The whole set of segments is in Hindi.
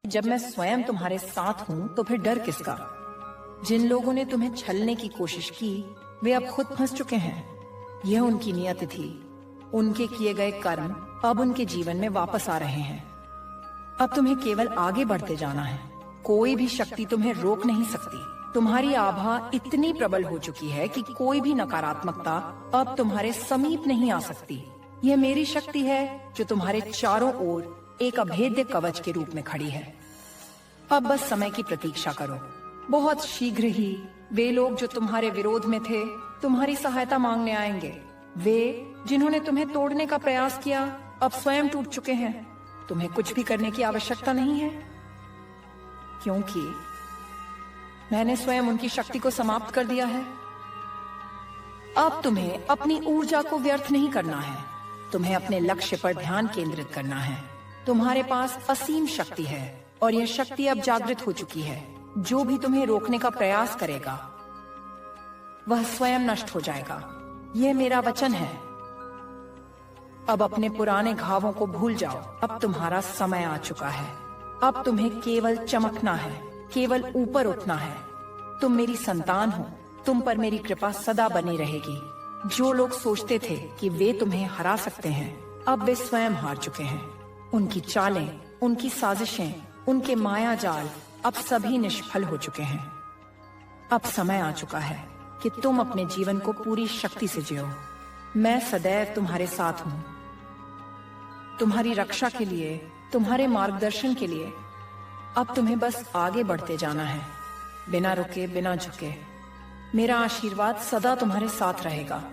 जब मैं स्वयं तुम्हारे साथ हूँ तो फिर डर किसका। जिन लोगों ने तुम्हें छलने की कोशिश की वे अब खुद फंस चुके हैं। यह उनकी नियत थी। उनके किए गए कर्म अब उनके जीवन में वापस आ रहे हैं। अब तुम्हें केवल आगे बढ़ते जाना है। कोई भी शक्ति तुम्हें रोक नहीं सकती। तुम्हारी आभा इतनी प्रबल हो चुकी है कि कोई भी नकारात्मकता अब तुम्हारे समीप नहीं आ सकती। यह मेरी शक्ति है जो तुम्हारे चारों ओर एक अभेद्य कवच के रूप में खड़ी है। अब बस समय की प्रतीक्षा करो। बहुत शीघ्र ही वे लोग जो तुम्हारे विरोध में थे तुम्हारी सहायता मांगने आएंगे। वे जिन्होंने तुम्हें तोड़ने का प्रयास किया अब स्वयं टूट चुके हैं। तुम्हें कुछ भी करने की आवश्यकता नहीं है, क्योंकि मैंने स्वयं उनकी शक्ति को समाप्त कर दिया है। अब तुम्हें अपनी ऊर्जा को व्यर्थ नहीं करना है। तुम्हें अपने लक्ष्य पर ध्यान केंद्रित करना है। तुम्हारे पास असीम शक्ति है और यह शक्ति अब जागृत हो चुकी है। जो भी तुम्हें रोकने का प्रयास करेगा वह स्वयं नष्ट हो जाएगा। यह मेरा वचन है। अब अपने पुराने घावों को भूल जाओ। अब तुम्हारा समय आ चुका है। अब तुम्हें केवल चमकना है, केवल ऊपर उठना है। तुम मेरी संतान हो। तुम पर मेरी कृपा सदा बनी रहेगी। जो लोग सोचते थे कि वे तुम्हें हरा सकते हैं अब वे स्वयं हार चुके हैं। उनकी चालें, उनकी साजिशें, उनके माया जाल अब सभी निष्फल हो चुके हैं। अब समय आ चुका है कि तुम अपने जीवन को पूरी शक्ति से जियो। मैं सदैव तुम्हारे साथ हूँ, तुम्हारी रक्षा के लिए, तुम्हारे मार्गदर्शन के लिए। अब तुम्हें बस आगे बढ़ते जाना है, बिना रुके, बिना झुके। मेरा आशीर्वाद सदा तुम्हारे साथ रहेगा।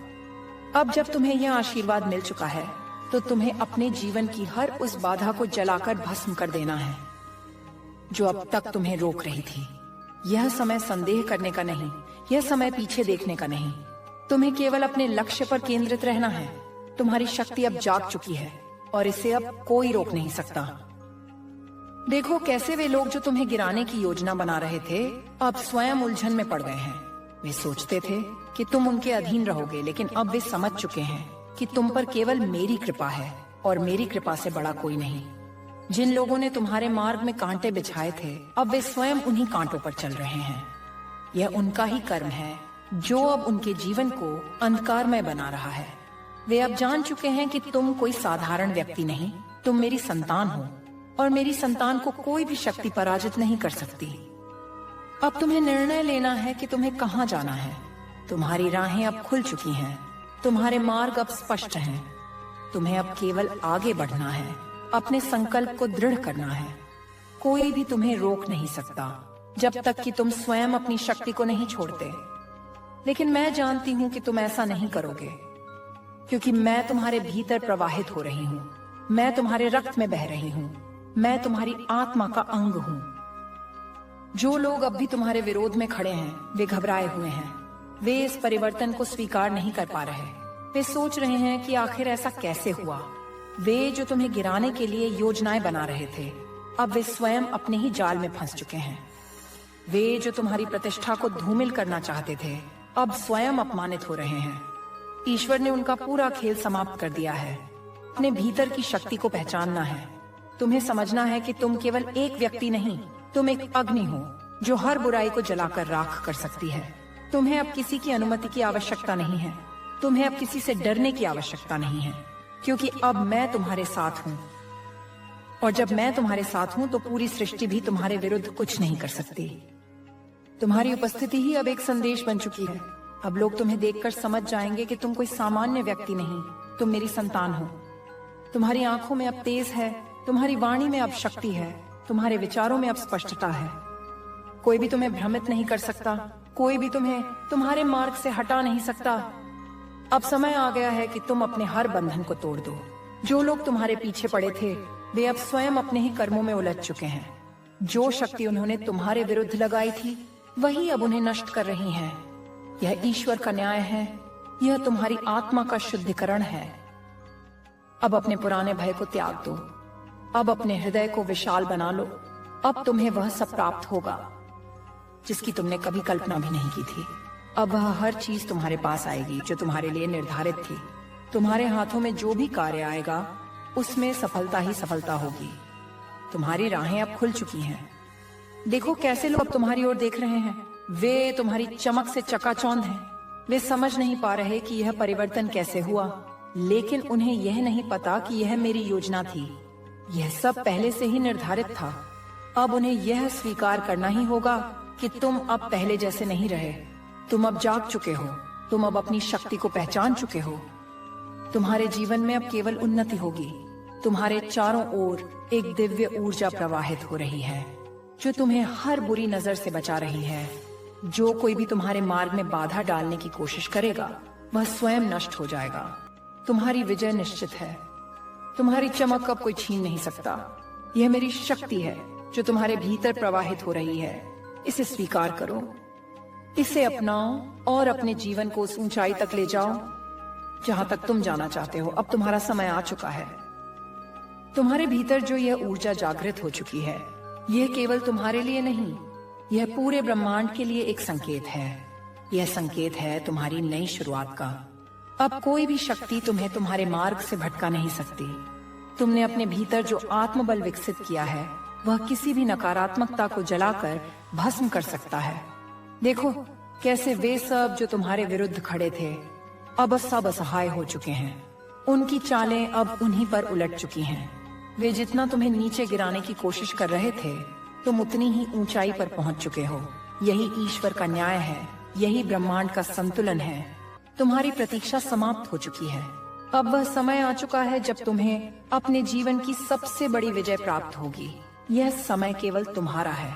अब जब तुम्हें यह आशीर्वाद मिल चुका है तो तुम्हें अपने जीवन की हर उस बाधा को जलाकर भस्म कर देना है जो अब तक तुम्हें रोक रही थी। यह समय संदेह करने का नहीं, यह समय पीछे देखने का नहीं। तुम्हें केवल अपने लक्ष्य पर केंद्रित रहना है। तुम्हारी शक्ति अब जाग चुकी है और इसे अब कोई रोक नहीं सकता। देखो कैसे वे लोग जो तुम्हें गिराने की योजना बना रहे थे अब स्वयं उलझन में पड़ गए हैं। वे सोचते थे कि तुम उनके अधीन रहोगे, लेकिन अब वे समझ चुके हैं कि तुम पर केवल मेरी कृपा है और मेरी कृपा से बड़ा कोई नहीं। जिन लोगों ने तुम्हारे मार्ग में कांटे बिछाए थे अब वे स्वयं उन्हीं कांटों पर चल रहे हैं। यह उनका ही कर्म है जो अब उनके जीवन को अंधकारमय बना रहा है। वे अब जान चुके हैं कि तुम कोई साधारण व्यक्ति नहीं, तुम मेरी संतान हो और मेरी संतान को कोई भी शक्ति पराजित नहीं कर सकती। अब तुम्हें निर्णय लेना है कि तुम्हें कहाँ जाना है। तुम्हारी राहें अब खुल चुकी हैं, तुम्हारे मार्ग अब स्पष्ट हैं। तुम्हें अब केवल आगे बढ़ना है, अपने संकल्प को दृढ़ करना है। कोई भी तुम्हें रोक नहीं सकता जब तक कि तुम स्वयं अपनी शक्ति को नहीं छोड़ते। लेकिन मैं जानती हूँ कि तुम ऐसा नहीं करोगे, क्योंकि मैं तुम्हारे भीतर प्रवाहित हो रही हूँ। मैं तुम्हारे रक्त में बह रही हूँ। मैं तुम्हारी आत्मा का अंग हूँ। जो लोग अब भी तुम्हारे विरोध में खड़े हैं वे घबराए हुए हैं। वे इस परिवर्तन को स्वीकार नहीं कर पा रहे। वे सोच रहे हैं कि आखिर ऐसा कैसे हुआ। वे जो तुम्हें गिराने के लिए योजनाएं बना रहे थे अब वे स्वयं अपने ही जाल में फंस चुके हैं। वे जो तुम्हारी प्रतिष्ठा को धूमिल करना चाहते थे अब स्वयं अपमानित हो रहे हैं। ईश्वर ने उनका पूरा खेल समाप्त कर दिया है। अपने भीतर की शक्ति को पहचानना है। तुम्हें समझना है कि तुम केवल एक व्यक्ति नहीं, तुम एक अग्नि हो जो हर बुराई को जलाकर राख कर सकती है। तुम्हें अब किसी की अनुमति की आवश्यकता नहीं है। तुम्हें अब किसी से डरने की आवश्यकता नहीं है, क्योंकि अब मैं तुम्हारे साथ हूँ। और जब मैं तुम्हारे साथ हूँ तो पूरी सृष्टि भी तुम्हारे विरुद्ध कुछ नहीं कर सकती। तुम्हारी उपस्थिति ही अब एक संदेश बन चुकी है। अब लोग तुम्हें देखकर समझ जाएंगे कि तुम कोई सामान्य व्यक्ति नहीं, तुम मेरी संतान हो। तुम्हारी आंखों में अब तेज है, तुम्हारी वाणी में अब शक्ति है, तुम्हारे विचारों में अब स्पष्टता है। कोई भी तुम्हें भ्रमित नहीं कर सकता, कोई भी तुम्हें तुम्हारे मार्ग से हटा नहीं सकता। अब समय आ गया है कि तुम अपने हर बंधन को तोड़ दो। जो लोग तुम्हारे पीछे पड़े थे वे अब स्वयं अपने ही कर्मों में उलझ चुके हैं। जो शक्ति उन्होंने तुम्हारे विरुद्ध लगाई थी वही अब उन्हें नष्ट कर रही है। यह ईश्वर का न्याय है। यह तुम्हारी आत्मा का शुद्धिकरण है। अब अपने पुराने भय को त्याग दो। अब अपने हृदय को विशाल बना लो। अब तुम्हें वह सब प्राप्त होगा जिसकी तुमने कभी कल्पना भी नहीं की थी। अब वह हर चीज तुम्हारे पास आएगी जो तुम्हारे लिए निर्धारित थी। तुम्हारे हाथों में जो भी कार्य आएगा उसमें सफलता ही सफलता होगी। तुम्हारी राहें अब खुल चुकी हैं। देखो कैसे लोग अब तुम्हारी ओर देख रहे हैं। वे तुम्हारी चमक से चकाचौंध हैं। वे समझ नहीं पा रहे कि यह परिवर्तन कैसे हुआ, लेकिन उन्हें यह नहीं पता कि यह मेरी योजना थी। यह सब पहले से ही निर्धारित था। अब उन्हें यह स्वीकार करना ही होगा कि तुम अब पहले जैसे नहीं रहे। तुम अब जाग चुके हो। तुम अब अपनी शक्ति को पहचान चुके हो। तुम्हारे जीवन में अब केवल उन्नति होगी। तुम्हारे चारों ओर एक दिव्य ऊर्जा प्रवाहित हो रही है जो तुम्हें हर बुरी नजर से बचा रही है। जो कोई भी तुम्हारे मार्ग में बाधा डालने की कोशिश करेगा वह स्वयं नष्ट हो जाएगा। तुम्हारी विजय निश्चित है। तुम्हारी चमक अब कोई छीन नहीं सकता। यह मेरी शक्ति है जो तुम्हारे भीतर प्रवाहित हो रही है। इसे स्वीकार करो, इसे अपनाओ और अपने जीवन को उस ऊंचाई तक ले जाओ जहां तक तुम जाना चाहते हो। अब तुम्हारा समय आ चुका है। तुम्हारे भीतर जो यह ऊर्जा जागृत हो चुकी है, यह केवल तुम्हारे लिए नहीं, यह पूरे ब्रह्मांड के लिए एक संकेत है। यह संकेत है तुम्हारी नई शुरुआत का। अब कोई भी शक्ति तुम्हें तुम्हारे मार्ग से भटका नहीं सकती। तुमने अपने भीतर जो आत्मबल विकसित किया है वह किसी भी नकारात्मकता को जलाकर भस्म कर सकता है। देखो कैसे वे सब जो तुम्हारे विरुद्ध खड़े थे अब सब असहाय हो चुके हैं। उनकी चालें अब उन्हीं पर उलट चुकी हैं। वे जितना तुम्हें नीचे गिराने की कोशिश कर रहे थे, तुम उतनी ही ऊंचाई पर पहुंच चुके हो। यही ईश्वर का न्याय है। यही ब्रह्मांड का संतुलन है। तुम्हारी प्रतीक्षा समाप्त हो चुकी है। अब वह समय आ चुका है जब तुम्हें अपने जीवन की सबसे बड़ी विजय प्राप्त होगी। यह समय केवल तुम्हारा है।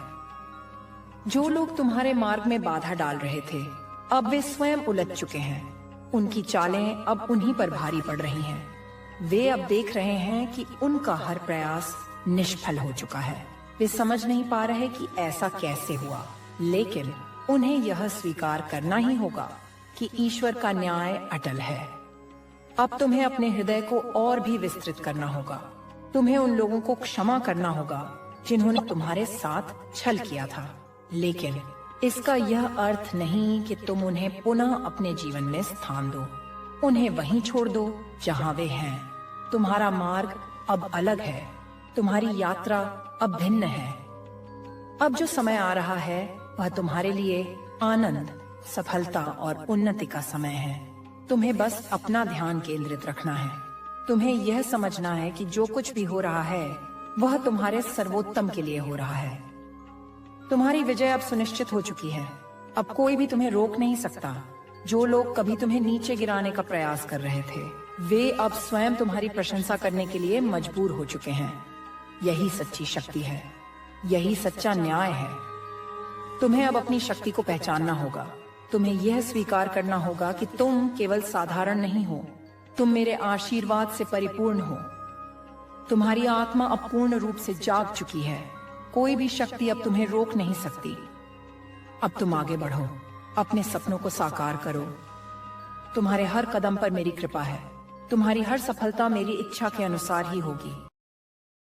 जो लोग तुम्हारे मार्ग में बाधा डाल रहे थे, अब वे स्वयं उलझ चुके हैं। उनकी चालें अब उन्हीं पर भारी पड़ रही हैं। वे अब देख रहे हैं कि उनका हर प्रयास निष्फल हो चुका है। वे समझ नहीं पा रहे कि ऐसा कैसे हुआ, लेकिन उन्हें यह स्वीकार करना ही होगा कि ईश्वर का न्याय अटल है। अब तुम्हें अपने हृदय को और भी विस्तृत करना होगा। तुम्हें उन लोगों को क्षमा करना होगा जिन्होंने तुम्हारे साथ छल किया था, लेकिन इसका यह अर्थ नहीं कि तुम उन्हें पुनः अपने जीवन में स्थान दो। उन्हें वहीं छोड़ दो जहां वे हैं। तुम्हारा मार्ग अब अलग है। तुम्हारी यात्रा अब भिन्न है। अब जो समय आ रहा है वह तुम्हारे लिए आनंद, सफलता और उन्नति का समय है। तुम्हें बस अपना ध्यान केंद्रित रखना है। तुम्हें यह समझना है कि जो कुछ भी हो रहा है वह तुम्हारे सर्वोत्तम के लिए हो रहा है। तुम्हारी विजय अब सुनिश्चित हो चुकी है। अब कोई भी तुम्हें रोक नहीं सकता। जो लोग कभी तुम्हें नीचे गिराने का प्रयास कर रहे थे, वे अब स्वयं तुम्हारी प्रशंसा करने के लिए मजबूर हो चुके हैं। यही सच्ची शक्ति है। यही सच्चा न्याय है। तुम्हें अब अपनी शक्ति को पहचानना होगा। तुम्हें यह स्वीकार करना होगा कि तुम केवल साधारण नहीं हो। तुम मेरे आशीर्वाद से परिपूर्ण हो। तुम्हारी आत्मा अब पूर्ण रूप से जाग चुकी है। कोई भी शक्ति अब तुम्हें रोक नहीं सकती। अब तुम आगे बढ़ो, अपने सपनों को साकार करो। तुम्हारे हर कदम पर मेरी कृपा है। तुम्हारी हर सफलता मेरी इच्छा के अनुसार ही होगी।